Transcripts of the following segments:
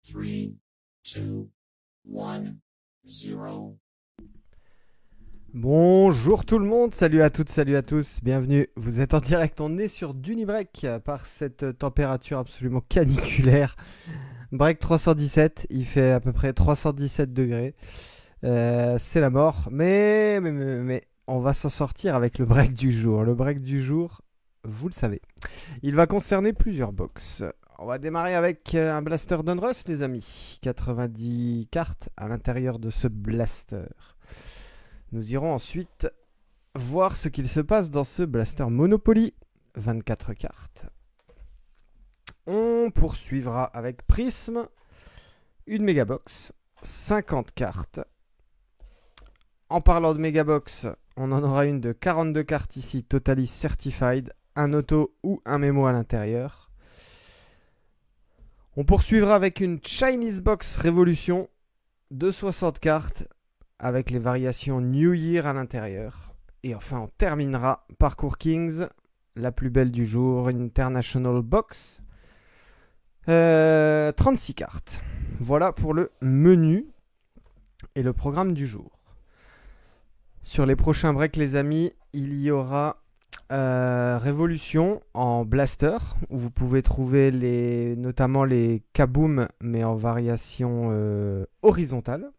3, 2, 1, 0. Bonjour tout le monde, salut à toutes, salut à tous, bienvenue. Vous êtes en direct, on est sur Dunibreak par cette température absolument caniculaire. Break 317, il fait à peu près 317 degrés. C'est la mort, mais on va s'en sortir avec le break du jour. Le break du jour, vous le savez, il va concerner plusieurs box. On va démarrer avec un blaster Donruss, les amis. 90 cartes à l'intérieur de ce blaster. Nous irons ensuite voir ce qu'il se passe dans ce blaster Monopoly. 24 cartes. On poursuivra avec Prism. Une Megabox. 50 cartes. En parlant de Megabox, on en aura une de 42 cartes ici, Totally Certified. Un auto ou un mémo à l'intérieur. On poursuivra avec une Chinese Box Révolution de 60 cartes avec les variations New Year à l'intérieur. Et enfin, on terminera Parkour Kings, la plus belle du jour, International Box. 36 cartes. Voilà pour le menu et le programme du jour. Sur les prochains breaks, les amis, il y aura Révolution en blaster, où vous pouvez trouver notamment les Kaboom, mais en variation horizontale.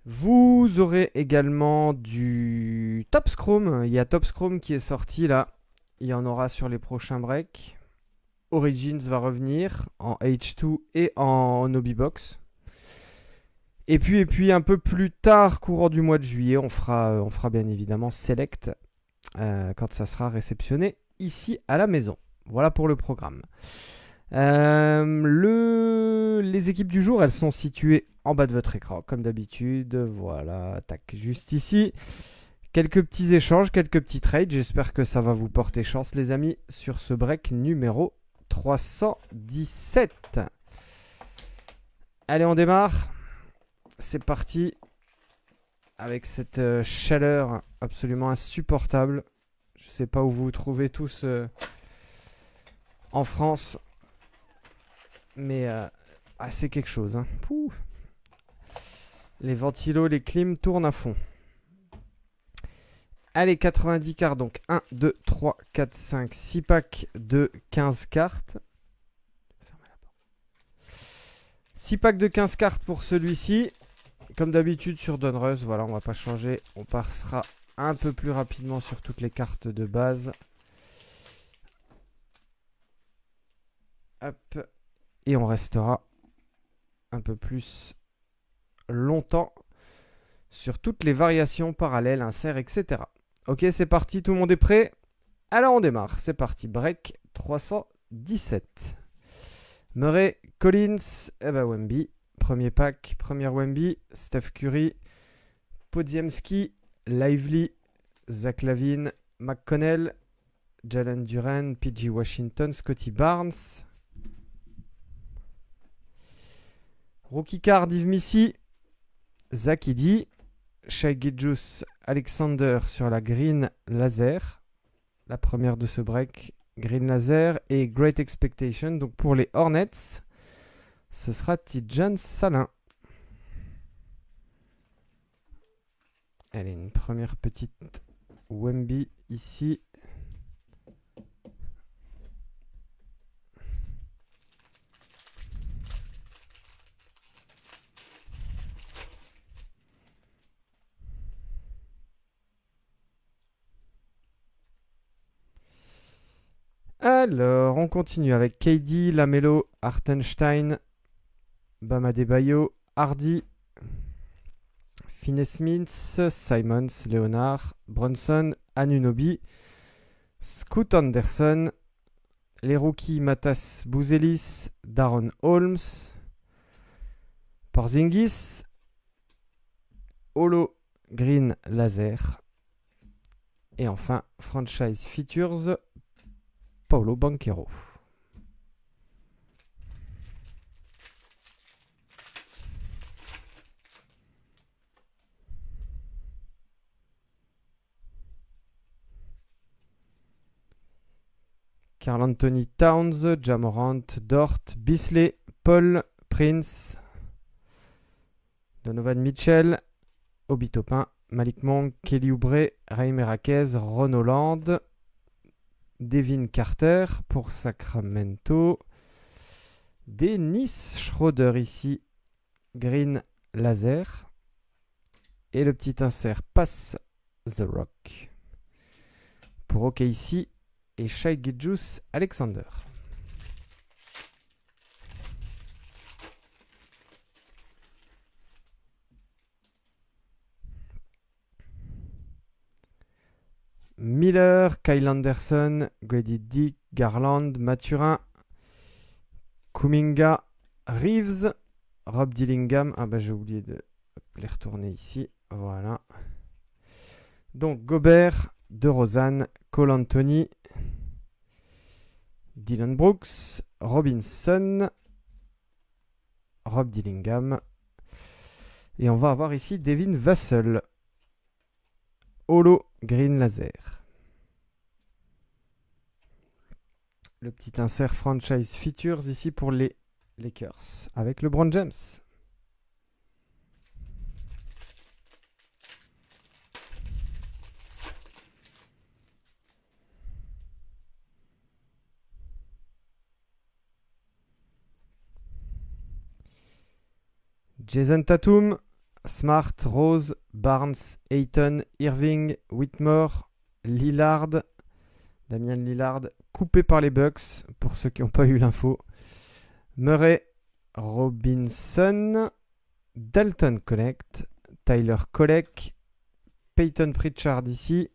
Vous aurez également du Top Scrum. Il y a Top Scrum qui est sorti là. Il y en aura sur les prochains breaks. Origins va revenir en H2 et en Hobby Box. Et puis un peu plus tard, courant du mois de juillet, on fera bien évidemment Select quand ça sera réceptionné ici à la maison. Voilà pour le programme. Les équipes du jour, elles sont situées en bas de votre écran, comme d'habitude. Voilà, tac, juste ici. Quelques petits échanges, quelques petits trades. J'espère que ça va vous porter chance, les amis, sur ce break numéro 317. Allez, on démarre. C'est parti. Avec cette chaleur absolument insupportable. Je ne sais pas où vous vous trouvez tous en France. Mais c'est quelque chose. Hein. Les ventilos, les clims tournent à fond. Allez, 90 cartes. Donc 1, 2, 3, 4, 5, 6 packs de 15 cartes. 6 packs de 15 cartes pour celui-ci. Comme d'habitude sur Donruss, voilà, on va pas changer. On passera un peu plus rapidement sur toutes les cartes de base. Hop. Et on restera un peu plus longtemps sur toutes les variations parallèles, inserts, etc. Ok, c'est parti, tout le monde est prêt? Alors on démarre, c'est parti, break 317. Murray, Collins, Wemby. Premier pack, première Wemby, Steph Curry, Podziemski, Lively, Zach Lavine, McConnell, Jalen Duren, PG Washington, Scotty Barnes. Rookie card, Yves Missy, Zach Edey, Shai Gilgeous Alexander sur la Green Laser. La première de ce break, Green Laser et Great Expectation. Donc pour les Hornets, ce sera Tidjane Salin. Allez, une première petite Wemby ici. Alors, on continue avec KD, Lamelo, Hartenstein, Bam Adebayo, Hardy, Finney-Smith, Simons, Leonard, Brunson, Anunoby, Scoot Anderson, les rookies Matas Bouzelis, Daron Holmes, Porzingis, Holo Green Laser et enfin Franchise Features, Paolo Banchero. Karl Anthony Towns, Ja Morant, Dort, Bisley, Paul, Prince, Donovan Mitchell, Obi Toppin, Malik Monk, Kelly Oubre, Raim Herakles, Ron Holland, Devin Carter pour Sacramento, Dennis Schroeder ici, Green Laser, et le petit insert Pass The Rock pour OKC et Shai Gilgeous-Alexander. Miller, Kyle Anderson, Grady Dick, Garland, Mathurin, Kuminga, Reeves, Rob Dillingham. Ah bah j'ai oublié de les retourner ici. Voilà. Donc Gobert, DeRozan, Cole Anthony, Dylan Brooks, Robinson, Rob Dillingham. Et on va avoir ici Devin Vassell. Holo Green Laser. Le petit insert franchise features ici pour les Lakers avec LeBron James. Jason Tatum, Smart, Rose, Barnes, Ayton, Irving, Whitmore, Lillard, Damian Lillard, coupé par les Bucks, pour ceux qui n'ont pas eu l'info. Murray, Robinson, Dalton Connect, Tyler Kolek, Peyton Pritchard ici,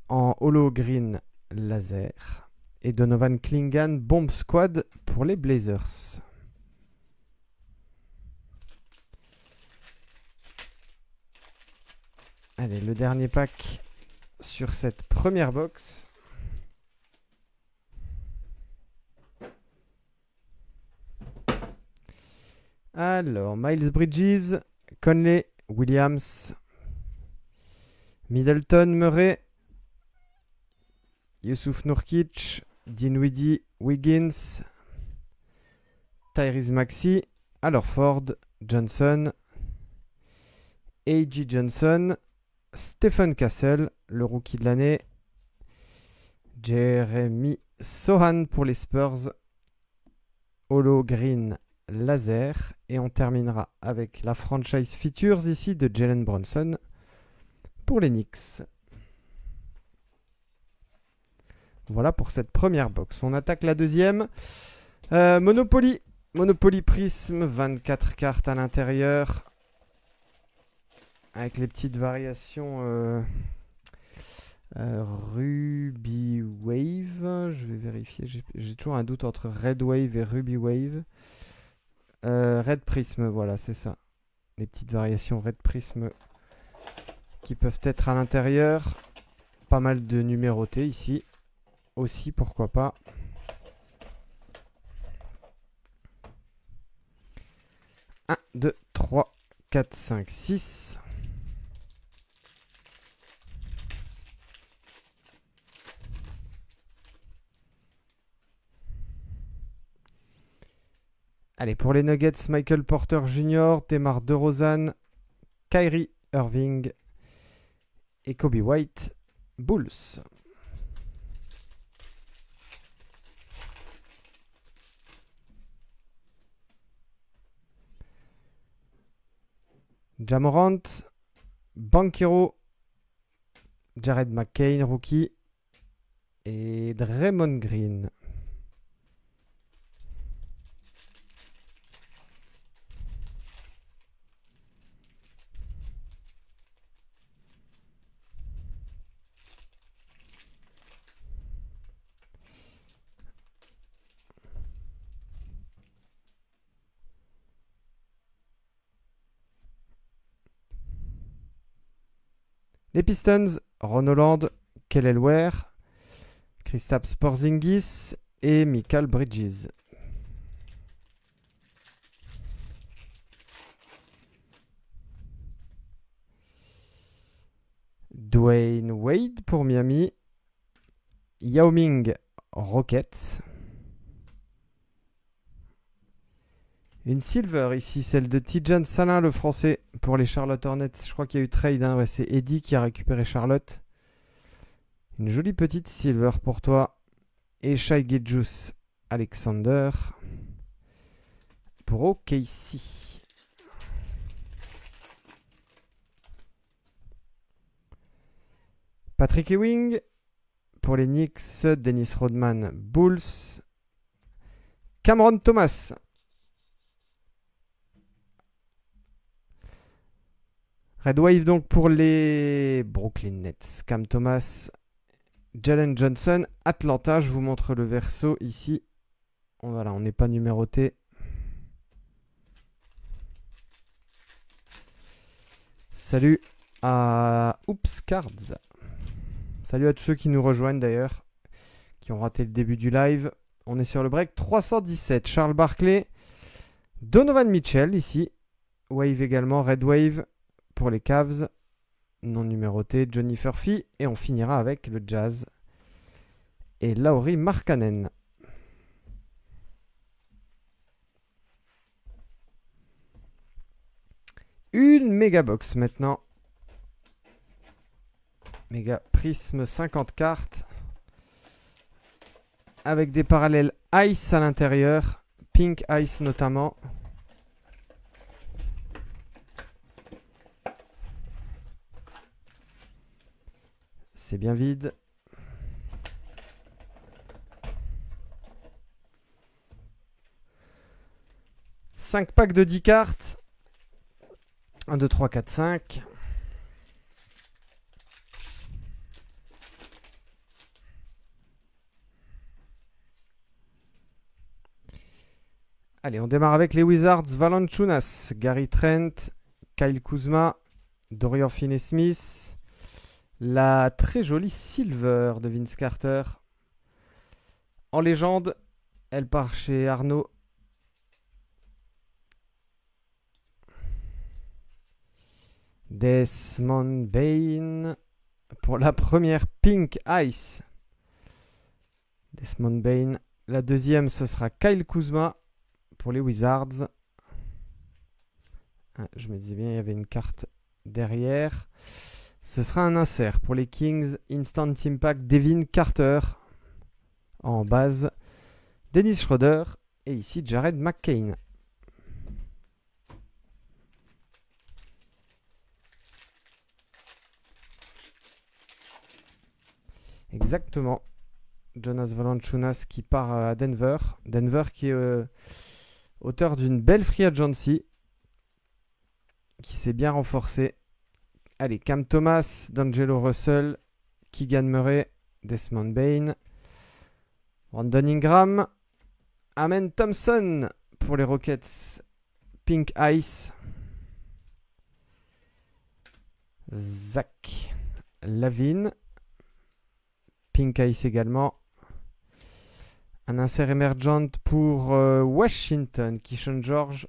en holo green laser, et Donovan Clingan, Bomb Squad pour les Blazers. Allez, le dernier pack sur cette première box. Alors, Miles Bridges, Conley, Williams, Middleton, Murray, Youssouf Nourkic, Dinwiddie, Wiggins, Tyrese Maxey, alors Ford, Johnson, A.J. Johnson, Stephen Castle, le rookie de l'année, Jeremy Sohan pour les Spurs, holo green laser, et on terminera avec la franchise features ici de Jalen Brunson pour les Knicks. Voilà pour cette première box. On attaque la deuxième. Monopoly Prism, 24 cartes à l'intérieur, avec les petites variations Ruby Wave. Je vais vérifier, j'ai toujours un doute entre Red Wave et Ruby Wave. Red Prism, voilà, c'est ça. Les petites variations Red Prism qui peuvent être à l'intérieur. Pas mal de numérotés ici. Aussi, pourquoi pas. Un, 2, 3, 4, 5, 6. Allez, pour les Nuggets, Michael Porter Jr., DeMar DeRozan, Kyrie Irving et Kobe White, Bulls. Ja Morant, Banchero, Jared McCain, rookie, et Draymond Green. Les Pistons, Ron Holland, Kelly Ware, Kristaps Porzingis et Mikal Bridges. Dwayne Wade pour Miami, Yao Ming, Rockets, Une silver ici, celle de Tidjane Salin, le français, pour les Charlotte Hornets. Je crois qu'il y a eu trade, hein. Ouais, c'est Eddie qui a récupéré Charlotte. Une jolie petite silver pour toi. Et Shai Gilgeous Alexander pour OKC. Patrick Ewing pour les Knicks. Dennis Rodman Bulls. Cameron Thomas. Red Wave donc pour les Brooklyn Nets. Cam Thomas. Jalen Johnson. Atlanta. Je vous montre le verso ici. Voilà, on n'est pas numéroté. Salut à Oops Cards. Salut à tous ceux qui nous rejoignent d'ailleurs, qui ont raté le début du live. On est sur le break 317. Charles Barkley, Donovan Mitchell ici. Wave également, Red Wave pour les Cavs. Non numéroté, Johnny Furphy. Et on finira avec le Jazz et Lauri Markkanen. Une méga box maintenant. Méga prisme 50 cartes. Avec des parallèles Ice à l'intérieur. Pink Ice notamment. C'est bien vide. Cinq packs de 10 cartes. 1, 2, 3, 4, 5. Allez, on démarre avec les Wizards. Valanciunas, Gary Trent, Kyle Kuzma, Dorian Finney-Smith. La très jolie Silver de Vince Carter. En légende, elle part chez Arnaud. Desmond Bane pour la première Pink Ice. Desmond Bane. La deuxième, ce sera Kyle Kuzma pour les Wizards. Ah, je me disais bien, il y avait une carte derrière. Ce sera un insert pour les Kings. Instant Impact, Devin Carter en base. Dennis Schroeder et ici Jared McCain. Exactement. Jonas Valanciunas qui part à Denver. Denver qui est auteur d'une belle free agency qui s'est bien renforcée. Allez, Cam Thomas, D'Angelo Russell, Keegan Murray, Desmond Bane, Brandon Ingram, Amen Thompson pour les Rockets, Pink Ice, Zach Lavine, Pink Ice également. Un insert émergent pour Washington, Keyshawn George,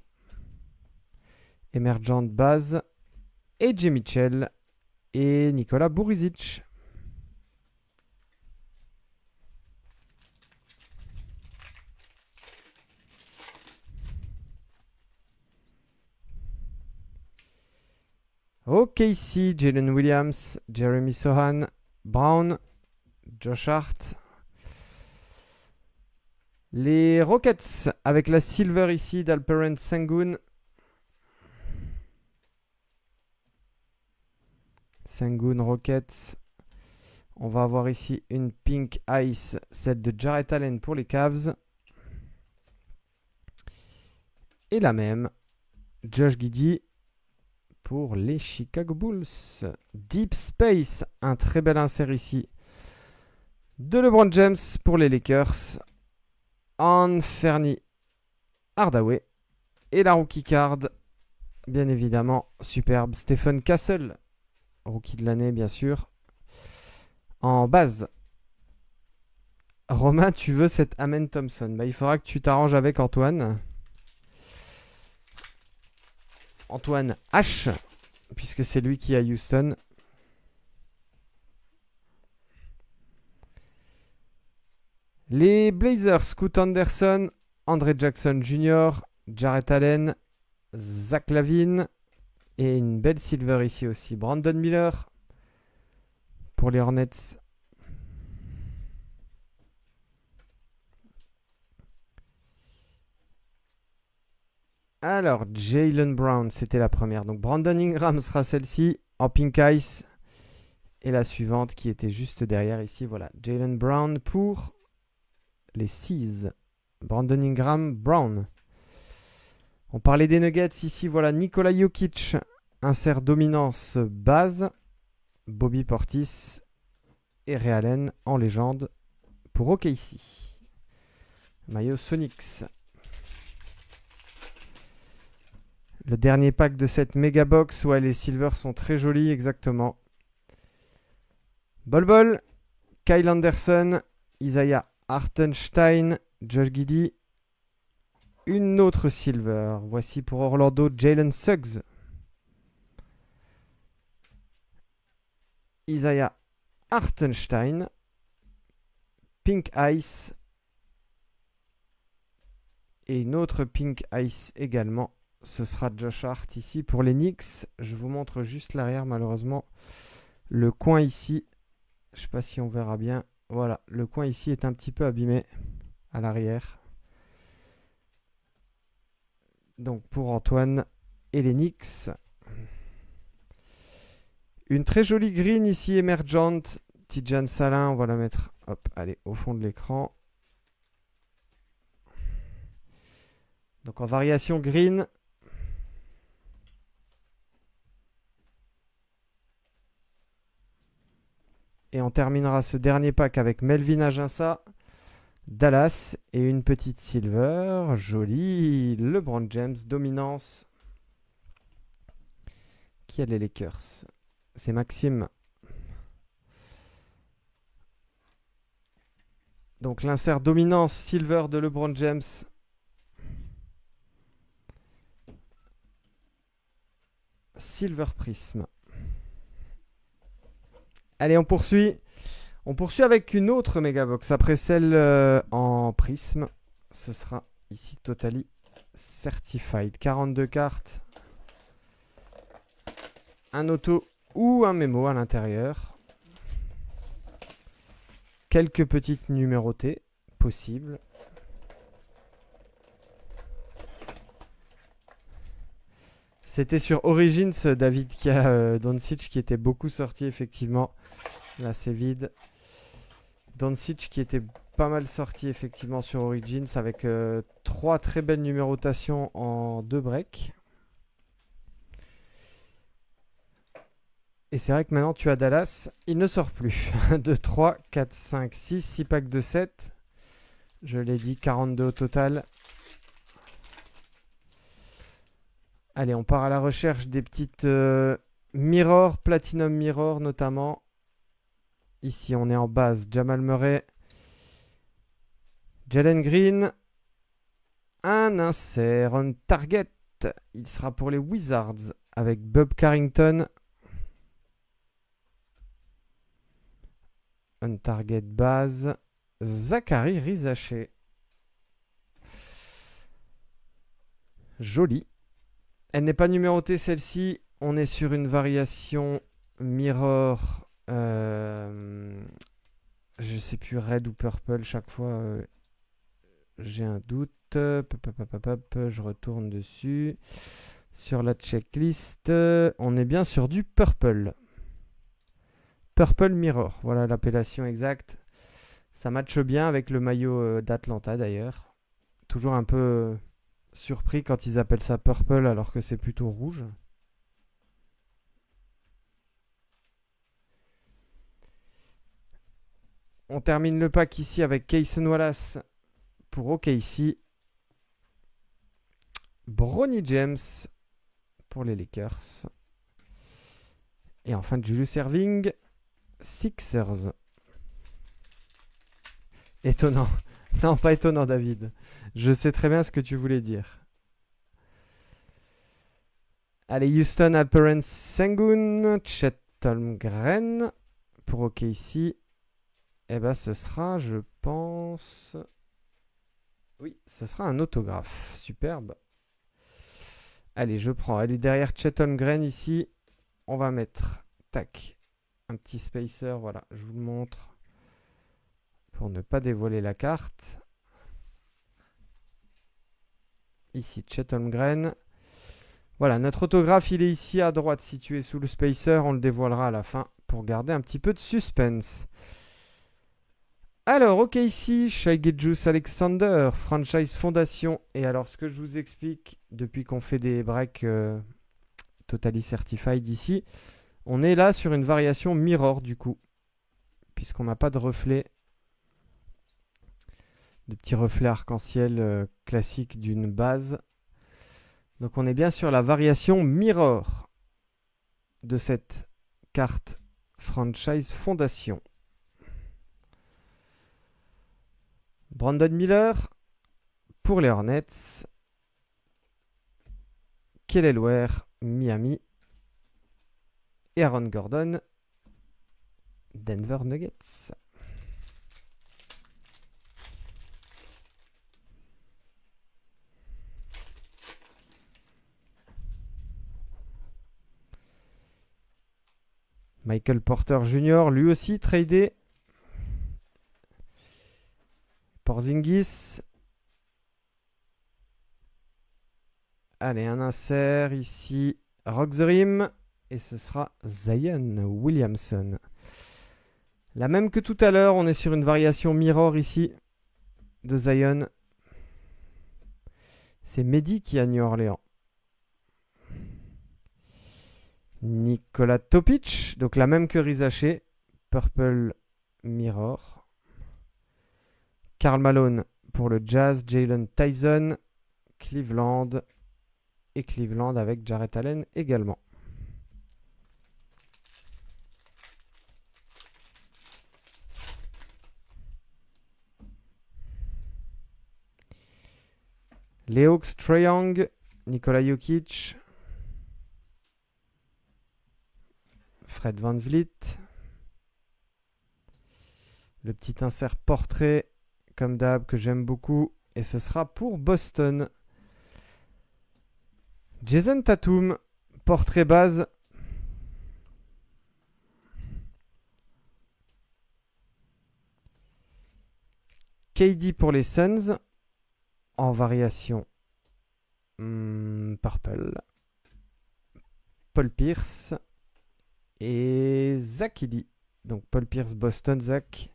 émergent base, AJ Mitchell et Nikola Burizic. OKC, Jalen Williams, Jeremy Sohan, Brown, Josh Hart. Les Rockets avec la silver ici d'Alperen Sengun. Sengun Rockets. On va avoir ici une Pink Ice, celle de Jarrett Allen pour les Cavs. Et la même, Josh Giddey pour les Chicago Bulls. Deep Space, un très bel insert ici de LeBron James pour les Lakers. Anthony Hardaway. Et la rookie card, bien évidemment, superbe. Stephen Castle, rookie de l'année, bien sûr. En base. Romain, tu veux cette Amen Thompson? Bah, il faudra que tu t'arranges avec Antoine. Antoine H, puisque c'est lui qui est à Houston. Les Blazers, Scoot Anderson, André Jackson Jr., Jarrett Allen, Zach LaVine et une belle silver ici aussi. Brandon Miller pour les Hornets. Alors, Jaylen Brown, c'était la première. Donc, Brandon Ingram sera celle-ci en pink ice. Et la suivante qui était juste derrière ici, voilà. Jaylen Brown pour les Seas. Brandon Ingram, Brown. On parlait des Nuggets ici, voilà. Nikola Jokic, insert dominance base. Bobby Portis et Ray Allen en légende pour OKC. Maillot Sonics. Le dernier pack de cette méga box. Ouais, les silvers sont très jolis, exactement. Bol Bol, Kyle Anderson, Isaiah Hartenstein, Josh Giddey. Une autre silver. Voici pour Orlando, Jalen Suggs. Isaiah Hartenstein. Pink Ice. Et une autre Pink Ice également. Ce sera Josh Hart ici pour les Knicks. Je vous montre juste l'arrière malheureusement. Le coin ici, je ne sais pas si on verra bien. Voilà, le coin ici est un petit peu abîmé à l'arrière. Donc pour Antoine et les Knicks. Une très jolie green ici émergente. Tidjane Salin, on va la mettre hop, allez, au fond de l'écran. Donc en variation green. Et on terminera ce dernier pack avec Melvin Aginsa, Dallas et une petite silver. Jolie. LeBron James, dominance. Qui a les Lakers? C'est Maxime. Donc l'insert dominance silver de LeBron James. Silver Prism. Allez, on poursuit. On poursuit avec une autre Megabox. Après celle en prisme, ce sera ici Totally Certified. 42 cartes. Un auto ou un mémo à l'intérieur. Quelques petites numérotées possibles. C'était sur Origins, David, qui a Doncic qui était beaucoup sorti, effectivement. Là, c'est vide. Doncic qui était pas mal sorti, effectivement, sur Origins avec 3 très belles numérotations en 2 breaks. Et c'est vrai que maintenant, tu as Dallas. Il ne sort plus. 1, 2, 3, 4, 5, 6. 6 packs de 7. Je l'ai dit, 42 au total. Allez, on part à la recherche des petites mirror, Platinum Mirror notamment. Ici, on est en base. Jamal Murray. Jalen Green. Un insert. On target. Il sera pour les Wizards avec Bob Carrington. Un target base. Zachary Rizaché. Jolie. Elle n'est pas numérotée celle-ci. On est sur une variation mirror. Je sais plus red ou purple. Chaque fois, j'ai un doute. Je retourne dessus. Sur la checklist, on est bien sur du purple. Purple mirror. Voilà l'appellation exacte. Ça matche bien avec le maillot d'Atlanta d'ailleurs. Toujours un peu surpris quand ils appellent ça purple alors que c'est plutôt rouge. On termine le pack ici avec Cason Wallace pour OKC. Bronny James pour les Lakers. Et enfin Julius Erving, Sixers. Étonnant. Non, pas étonnant, David. Je sais très bien ce que tu voulais dire. Allez, Houston, Alperen Sengun, Chet Holmgren pour OKC. Eh ben, ce sera, je pense... Oui, ce sera un autographe. Superbe. Allez, je prends. Elle est derrière Chet Holmgren ici. On va mettre, tac, un petit spacer. Voilà, je vous le montre pour ne pas dévoiler la carte. Ici, Chet Holmgren. Voilà, notre autographe, il est ici à droite, situé sous le spacer. On le dévoilera à la fin pour garder un petit peu de suspense. Alors, ok, ici, Shai Gilgeous-Alexander, Franchise Fondation. Et alors, ce que je vous explique depuis qu'on fait des breaks Totally Certified ici, on est là sur une variation mirror du coup, puisqu'on n'a pas de reflet, de petits reflets arc-en-ciel classiques d'une base. Donc on est bien sur la variation mirror de cette carte Franchise Fondation. Brandon Miller pour les Hornets. Kelly Ware, Miami. Et Aaron Gordon, Denver Nuggets. Michael Porter Jr., lui aussi tradé. Porzingis. Allez, un insert ici. Rock the Rim. Et ce sera Zion Williamson. La même que tout à l'heure, on est sur une variation mirror ici de Zion. C'est Mehdi qui a New Orleans. Nikola Topic, donc la même que Rizaché. Purple Mirror. Karl Malone pour le Jazz. Jalen Tyson. Cleveland. Et Cleveland avec Jarrett Allen également. Les Hawks, Trae Young, Nikola Jokic, Fred VanVleet. Le petit insert portrait, comme d'hab, que j'aime beaucoup. Et ce sera pour Boston. Jason Tatum, portrait base. KD pour les Suns, en variation purple. Paul Pierce et Zach Edey. Donc Paul Pierce, Boston, Zach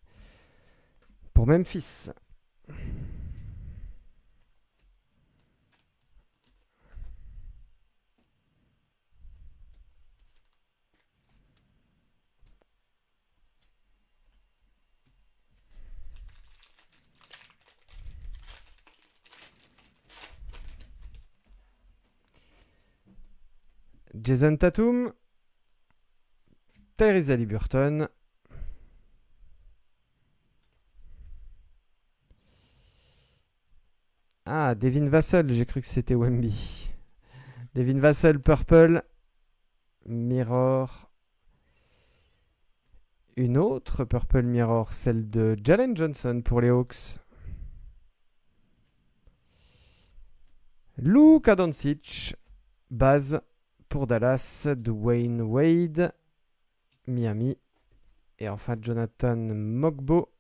pour Memphis. Jason Tatum, Tyrese Haliburton, Devin Vassell, j'ai cru que c'était Wemby. Devin Vassell, Purple, Mirror. Une autre Purple Mirror, celle de Jalen Johnson pour les Hawks. Luka Doncic, base pour Dallas, Dwayne Wade, Miami. Et enfin Jonathan Mogbo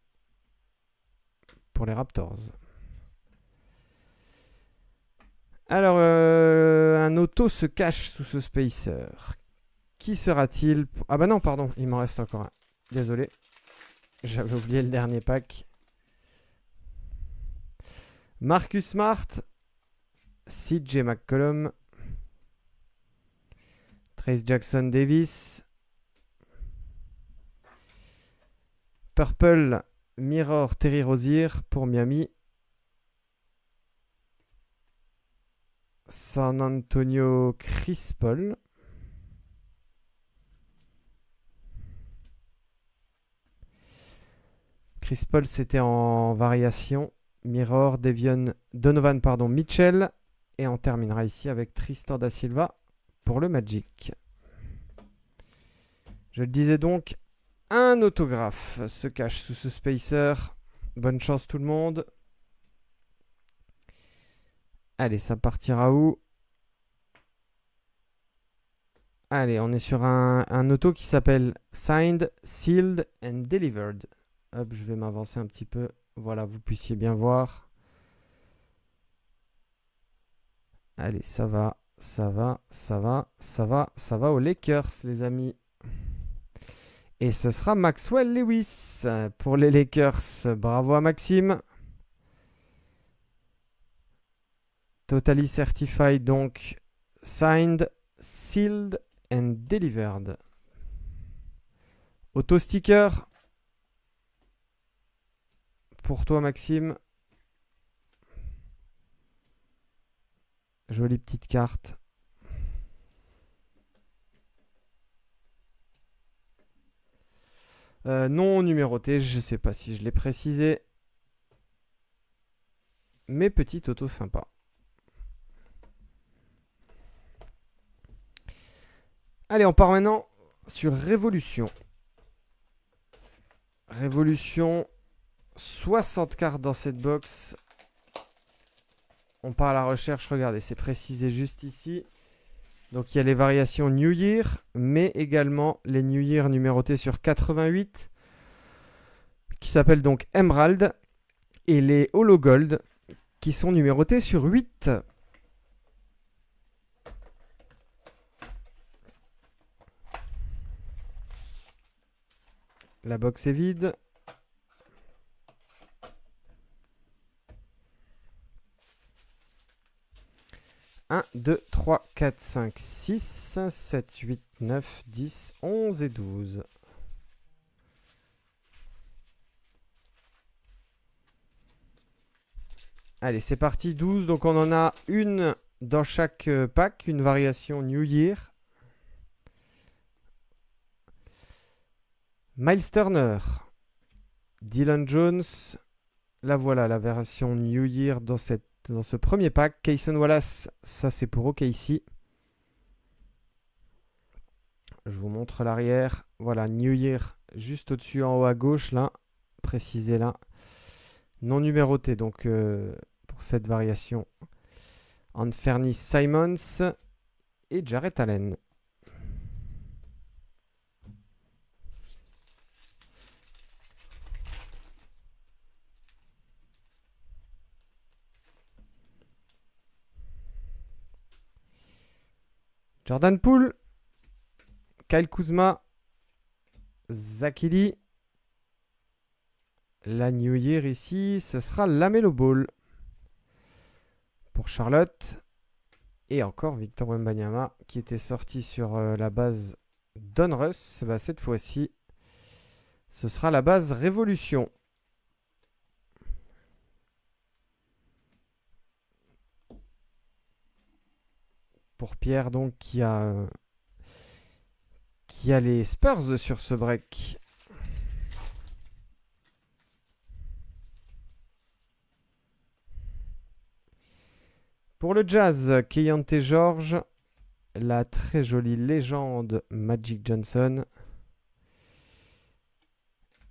pour les Raptors. Alors, un auto se cache sous ce spacer. Qui sera-t-il? Ah bah non, pardon, il m'en reste encore un. Désolé, j'avais oublié le dernier pack. Marcus Smart, CJ McCollum, Trace Jackson Davis, Purple Mirror Terry Rozier pour Miami, San Antonio Chris Paul, Chris Paul c'était en variation, Mirror Donovan Mitchell, et on terminera ici avec Tristan da Silva pour le Magic. Je le disais donc, un autographe se cache sous ce spacer. Bonne chance tout le monde. Allez, ça partira où? Allez, on est sur un auto qui s'appelle Signed, Sealed and Delivered. Hop, je vais m'avancer un petit peu. Voilà, vous puissiez bien voir. Allez, ça va, ça va, ça va, ça va, ça va aux Lakers, les amis. Et ce sera Maxwell Lewis pour les Lakers. Bravo à Maxime. Totally certified, donc signed, sealed and delivered. Auto sticker pour toi, Maxime. Jolie petite carte. Non numéroté, je sais pas si je l'ai précisé. Mais petite auto sympa. Allez, on part maintenant sur Révolution. Révolution, 60 cartes dans cette box. On part à la recherche, regardez, c'est précisé juste ici. Donc il y a les variations New Year, mais également les New Year numérotés sur 88, qui s'appellent donc Emerald, et les Holo Gold, qui sont numérotés sur 8. La box est vide. 1, 2, 3, 4, 5, 6, 7, 8, 9, 10, 11 et 12. Allez, c'est parti, 12. Donc on en a une dans chaque pack, une variation New Year. Miles Turner, Dylan Jones, la voilà, la version New Year dans ce premier pack. Cason Wallace, ça c'est pour OKC. Je vous montre l'arrière. Voilà, New Year juste au-dessus en haut à gauche, là, précisé là. Non numéroté, donc pour cette variation. Anthony Simons et Jarrett Allen. Jordan Poole, Kyle Kuzma, Zach Edey. La New Year ici, ce sera LaMelo Ball pour Charlotte. Et encore Victor Wembanyama qui était sorti sur la base Donruss. Bah, cette fois-ci, ce sera la base Révolution. Pour Pierre, donc, qui a les Spurs sur ce break. Pour le Jazz, Keyonte George, la très jolie légende Magic Johnson.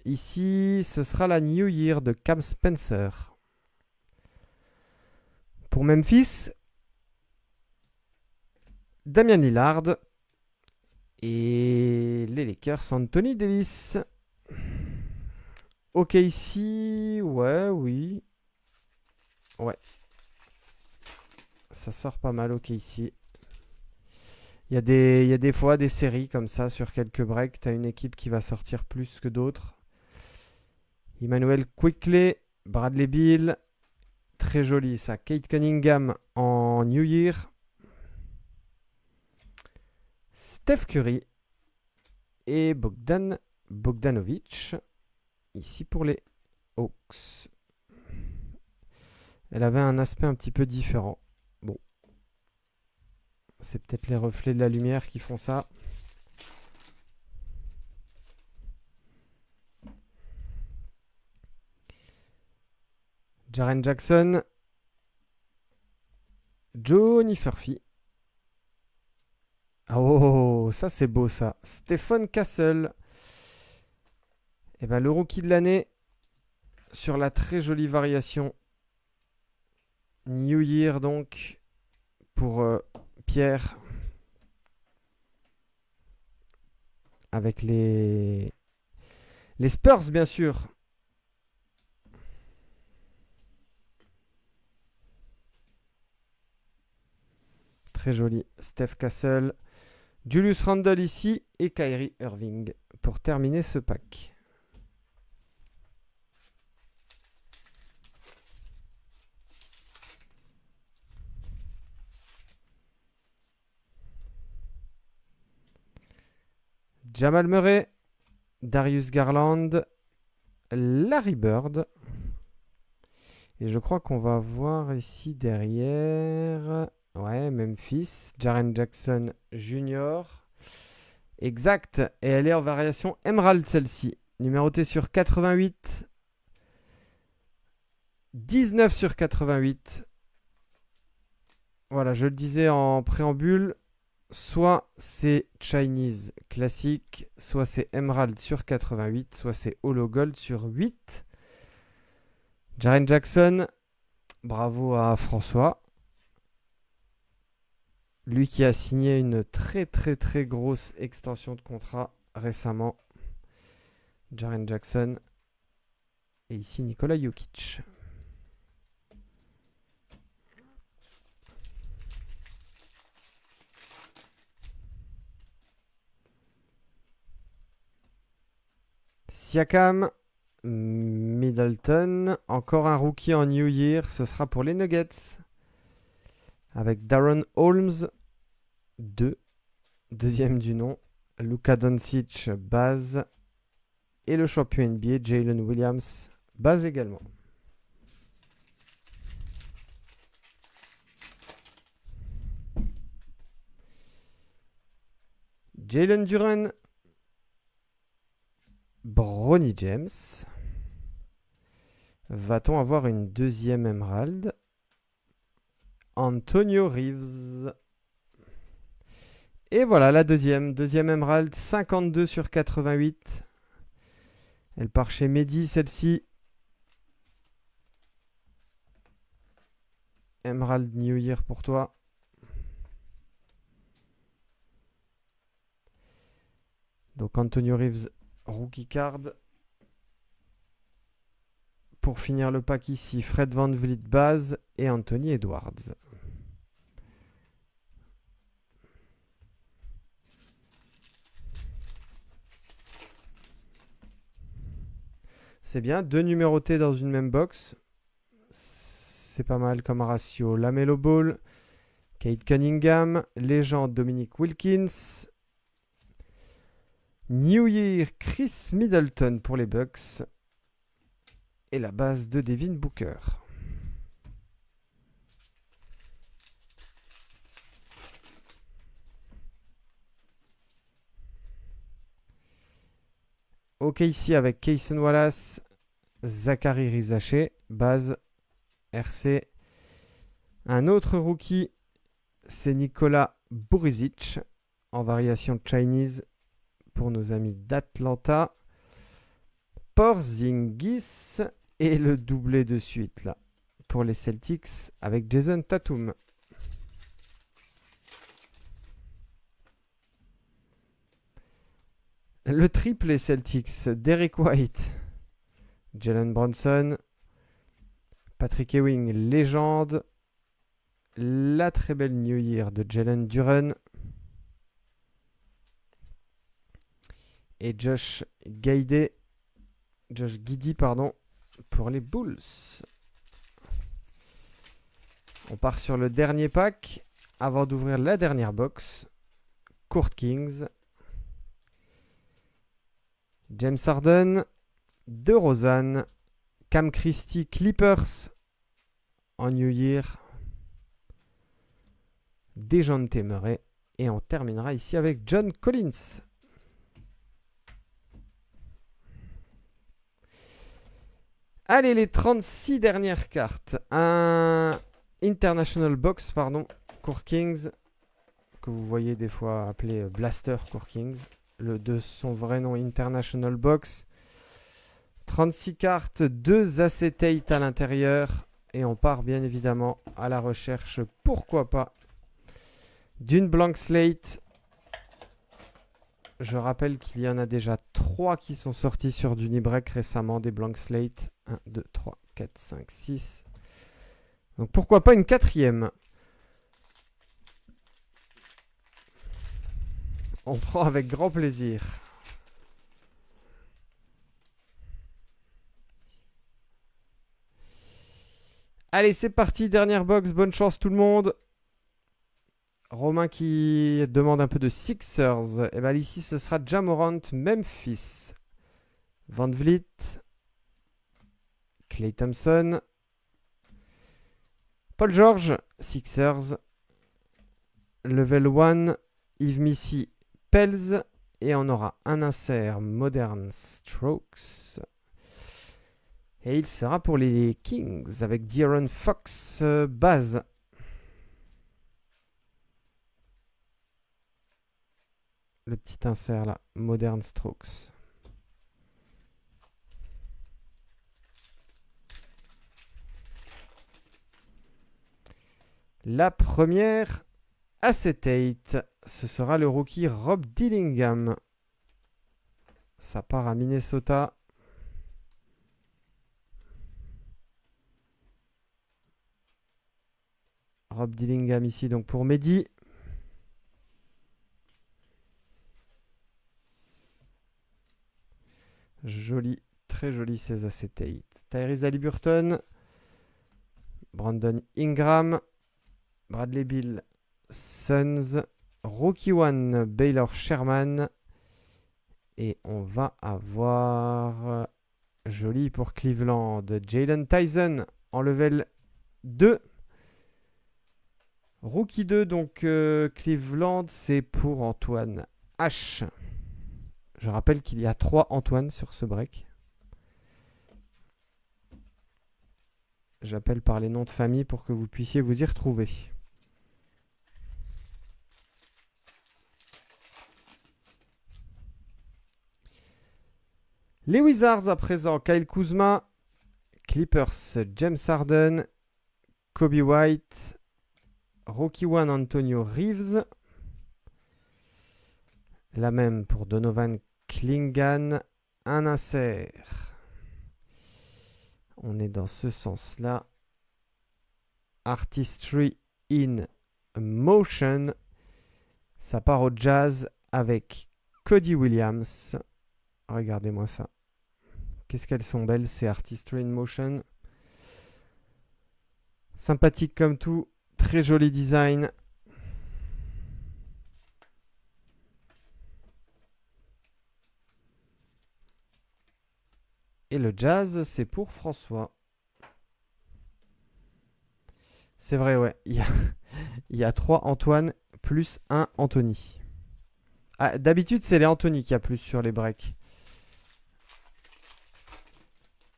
Ici, ce sera la New Year de Cam Spencer. Pour Memphis, Damian Lillard. Et les Lakers, Anthony Davis. Ok, ici, ouais, oui. Ouais. Ça sort pas mal, ok, ici. Il y a des fois des séries comme ça sur quelques breaks. Tu as une équipe qui va sortir plus que d'autres. Emmanuel Quickley, Bradley Beal. Très joli ça. Kate Cunningham en New Year. Steph Curry. Et Bogdanovic. Ici pour les Hawks. Elle avait un aspect un petit peu différent. Bon. C'est peut-être les reflets de la lumière qui font ça. Jaren Jackson. Johnny Furphy. Oh, ça c'est beau ça. Stephen Castle. Et ben le rookie de l'année sur la très jolie variation New Year donc pour Pierre. avec les Spurs, bien sûr. Très joli. Steph Castle, Julius Randle ici et Kyrie Irving pour terminer ce pack. Jamal Murray, Darius Garland, Larry Bird. Et je crois qu'on va voir ici derrière... Ouais, Memphis, Jaren Jackson Jr. Exact. Et elle est en variation Emerald celle-ci. Numérotée sur 88. 19 sur 88. Voilà, je le disais en préambule. Soit c'est Chinese classique, soit c'est Emerald sur 88, soit c'est Holo Gold sur 8. Jaren Jackson, bravo à François. Lui qui a signé une très très très grosse extension de contrat récemment. Jaren Jackson. Et ici Nikola Jokic. Siakam, Middleton, encore un rookie en New Year, ce sera pour les Nuggets. Avec Darren Holmes, 2, deuxième du nom, Luka Doncic, base, et le champion NBA, Jalen Williams, base également. Jalen Duren, Bronny James. Va-t-on avoir une deuxième Emerald? Antonio Reeves. Et voilà la deuxième Emerald, 52 sur 88. Elle part chez Mehdi, celle-ci. Emerald New Year pour toi. Donc Antonio Reeves, rookie card. Pour finir le pack ici, Fred VanVleet base et Anthony Edwards. C'est bien, 2 numérotés dans une même box. C'est pas mal comme ratio. LaMelo Ball, Cade Cunningham, légende Dominique Wilkins. New Year, Chris Middleton pour les Bucks. Et la base de Devin Booker. Ok, ici avec Kayson Wallace, Zachary Rizaché, base RC. Un autre rookie, c'est Nikola Burizic, en variation Chinese pour nos amis d'Atlanta. Porzingis et le doublé de suite là pour les Celtics avec Jason Tatum. Le triplé Celtics, Derek White, Jalen Brunson, Patrick Ewing, légende. La très belle New Year de Jalen Duren. Et Josh Giddey, pour les Bulls. On part sur le dernier pack avant d'ouvrir la dernière box. Court Kings. James Harden, DeRozan, Cam Christie, Clippers en New Year. Dejounte Murray. Et on terminera ici avec John Collins. Allez, les 36 dernières cartes. Un International Box, Court Kings, que vous voyez des fois appelé Blaster Court Kings. De son vrai nom, International Box. 36 cartes, 2 acétates à l'intérieur. Et on part bien évidemment à la recherche, pourquoi pas, d'une blank slate Je rappelle qu'il y en a déjà 3 qui sont sortis sur Dunibreak récemment, des blank slate. 1, 2, 3, 4, 5, 6. Donc pourquoi pas une 4e? On prend avec grand plaisir. Allez, c'est parti, dernière box. Bonne chance tout le monde. Romain qui demande un peu de Sixers. Et bien ici, ce sera Ja Morant, Memphis. Van Vliet. Klay Thompson. Paul George, Sixers. Level 1, Yves Missy, Pels. Et on aura un insert Modern Strokes. Et il sera pour les Kings avec De'Aaron Fox, base. Le petit insert là, Modern Strokes. La première acetate, ce sera le rookie Rob Dillingham. Ça part à Minnesota. Rob Dillingham ici donc pour Mehdi. Joli, très joli ces acetates. Tyrese Haliburton. Brandon Ingram. Bradley Beal. Suns. Rookie One. Baylor Sherman. Et on va avoir joli pour Cleveland. Jalen Tyson en level 2. Rookie 2, donc Cleveland, c'est pour Antoine H. Je rappelle qu'il y a 3 Antoine sur ce break. J'appelle par les noms de famille pour que vous puissiez vous y retrouver. Les Wizards à présent, Kyle Kuzma, Clippers, James Harden, Kobe White, Rookie One Antonio Reeves. La même pour Donovan Clingan. Un insert. On est dans ce sens-là. Artistry in Motion. Ça part au Jazz avec Cody Williams. Regardez-moi ça. Qu'est-ce qu'elles sont belles, ces Artistry in Motion. Sympathique comme tout. Très joli design. Et le Jazz, c'est pour François. C'est vrai, ouais. Il y a 3 Antoine plus 1 Anthony. Ah, d'habitude, c'est les Anthony qui a plus sur les breaks.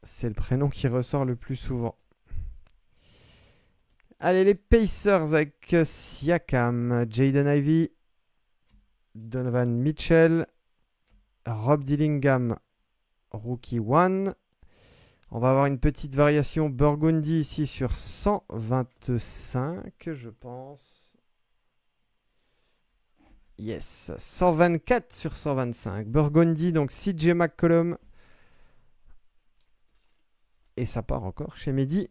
C'est le prénom qui ressort le plus souvent. Allez, les Pacers avec Siakam, Jaden Ivey, Donovan Mitchell, Rob Dillingham, Rookie One. On va avoir une petite variation Burgundy ici sur 125, je pense. Yes, 124 sur 125. Burgundy, donc CJ McCollum. Et ça part encore chez Mehdi.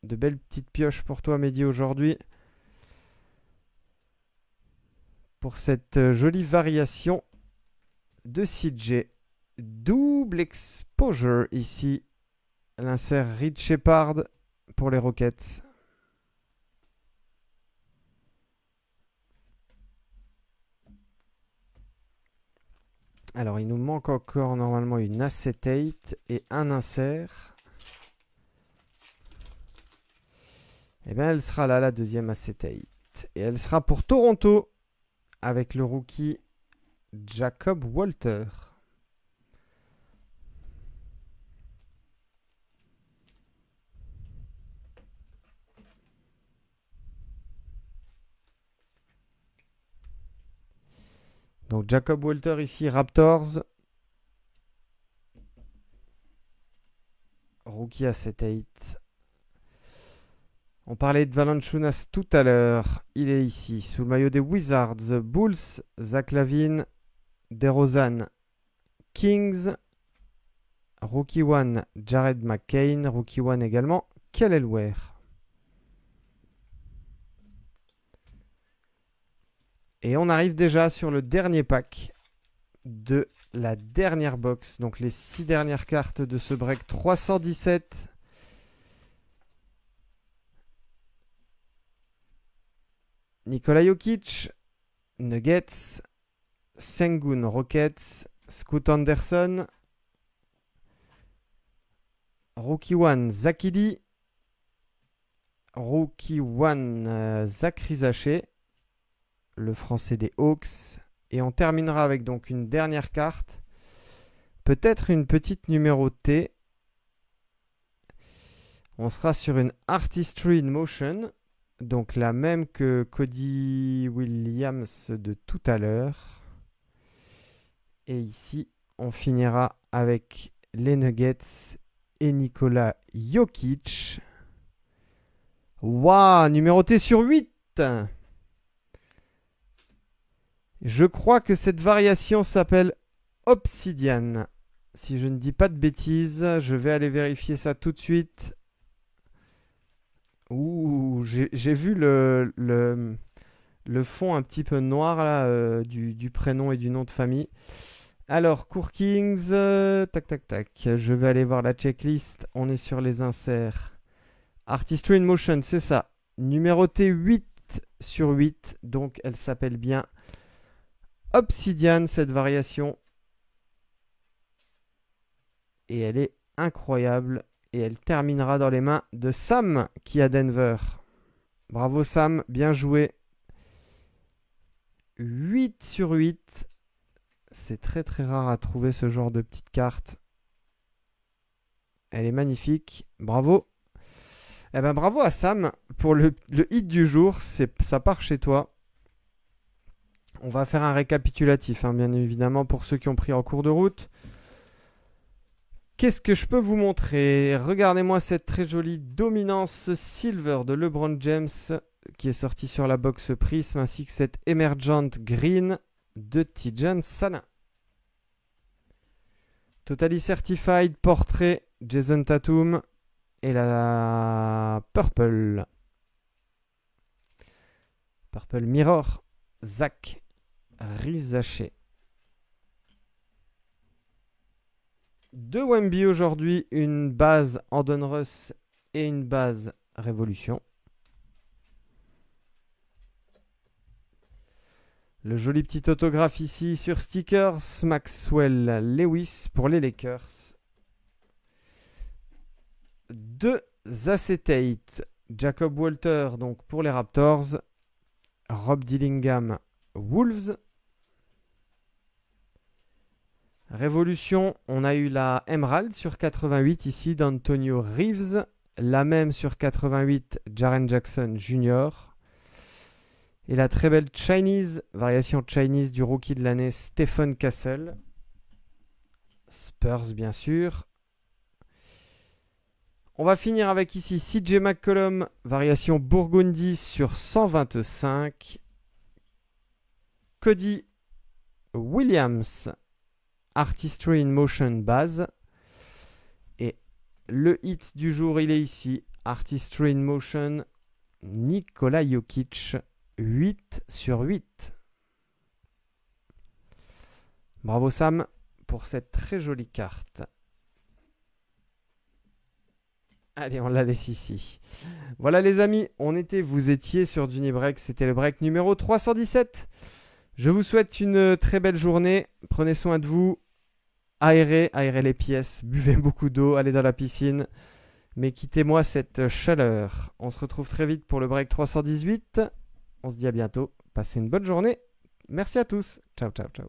De belles petites pioches pour toi, Mehdi, aujourd'hui. Pour cette jolie variation de CJ. Double exposure ici. L'insert Reed Shepard pour les Rockets. Alors, il nous manque encore normalement une acetate et un insert. Et bien, elle sera là, la deuxième acetate. Et elle sera pour Toronto avec le rookie Jacob Walter. Donc Jacob Walter ici, Raptors. Rookie acetate. On parlait de Valanciunas tout à l'heure. Il est ici, sous le maillot des Wizards. Bulls, Zach LaVine, DeRozan, Kings, Rookie One, Jared McCain, Rookie One également, Kelly Ware. Et on arrive déjà sur le dernier pack de la dernière box. Donc les 6 dernières cartes de ce break 317. Nikola Jokic, Nuggets, Sengun Rockets, Scoot Anderson, Rookie One Zakili, Rookie One Zachary Zaché, le français des Hawks. Et on terminera avec donc une dernière carte. Peut-être une petite numérotée. On sera sur une Artistry in Motion. Donc la même que Cody Williams de tout à l'heure. Et ici, on finira avec les Nuggets et Nikola Jokic. Waouh, numéroté sur 8. Je crois que cette variation s'appelle Obsidian. Si je ne dis pas de bêtises, je vais aller vérifier ça tout de suite. Ouh, j'ai vu le fond un petit peu noir là, du prénom et du nom de famille. Alors, Court Kings, tac tac tac. Je vais aller voir la checklist. On est sur les inserts. Artistry in Motion, c'est ça. Numéroté 8 sur 8. Donc, elle s'appelle bien Obsidian, cette variation. Et elle est incroyable. Et elle terminera dans les mains de Sam, qui est à Denver. Bravo Sam, bien joué. 8 sur 8. C'est très très rare à trouver ce genre de petite carte. Elle est magnifique. Bravo. Eh ben bravo à Sam pour le hit du jour. Ça part chez toi. On va faire un récapitulatif, hein, bien évidemment, pour ceux qui ont pris en cours de route. Qu'est-ce que je peux vous montrer? Regardez-moi cette très jolie dominance silver de LeBron James qui est sortie sur la box Prism, ainsi que cette Emergent Green de Tidjane Sana. Totally Certified portrait Jason Tatum et la Purple Mirror Zach Rizaché. De Wemby aujourd'hui, une base Andon Russ et une base Révolution. Le joli petit autographe ici sur stickers, Maxwell Lewis pour les Lakers. 2 acétates, Jacob Walter donc pour les Raptors, Rob Dillingham Wolves. Révolution, on a eu la Emerald sur 88 ici d'Antonio Reeves, la même sur 88 Jaren Jackson Jr. Et la très belle Chinese, variation Chinese du rookie de l'année Stephen Castle. Spurs bien sûr. On va finir avec ici CJ McCollum, variation Burgundy sur 125. Cody Williams, Artistry in Motion base. Et le hit du jour, il est ici. Artistry in Motion, Nikola Jokic, 8 sur 8. Bravo Sam pour cette très jolie carte. Allez, on la laisse ici. Voilà les amis, vous étiez sur Dunibreak, c'était le break numéro 317. Je vous souhaite une très belle journée, prenez soin de vous, aérez les pièces, buvez beaucoup d'eau, allez dans la piscine, mais quittez-moi cette chaleur. On se retrouve très vite pour le break 318. On se dit à bientôt, passez une bonne journée. Merci à tous, ciao ciao ciao.